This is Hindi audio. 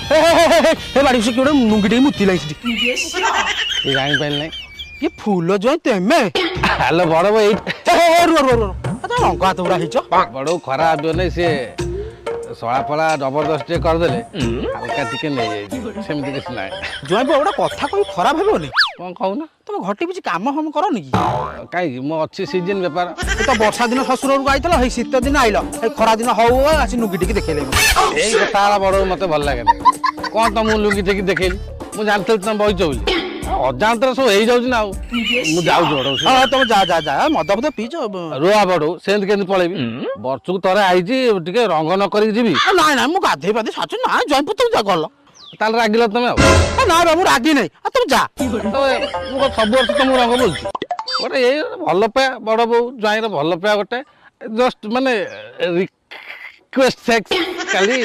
हे बाड़ी से केवड़े नुंगी टे मुती लाइसी ये जानी पाइल नहीं ये फूल जो तेमे हेलो बड़ भाई रो रो रो तो लंका हाथ उड़ा हिच बड़ खराब जो नहीं सी सड़ा फड़ा जबरदस्त करदेले हल्का टिके नहीं जाए सेमती किसी ना जो गोटे कथा कोई खराब हेबनी कौन कहूना तुम घटी पिछी काम हम करनी कि कहीं मो अच्छी सीजन बेपार तो वर्षा दिन ससुर को आइल हे शीत दिन आइल ए खरा दिन हौ आसी नुगी टिकी देखेले यही कथा बड़ मत भल लगे कौन तुम लुंगी टेकी देखली मुझे जानते तुम बहीच बोली अजाणत सब हो जाऊँ मुझे जाऊँ हाँ तुम जा जा जा मद मद पीच रुआ बड़ू सेमती केमती पलैबी वर्षକୁ ଥରେ आईची टिके रंग न करी जीवी ना ना मु गाधे पाधे साचु ना जयपुर तुम जा गल ताल रागिल तुम ना बाबू रागी नहीं तुम जा सब वर्ष तुम रंग बोलছি गोटे ये भल पाया बड़ बो ज्वाइंर भल पाया गोटे जस्ट माने रिक्वेस्ट सेक्स खाली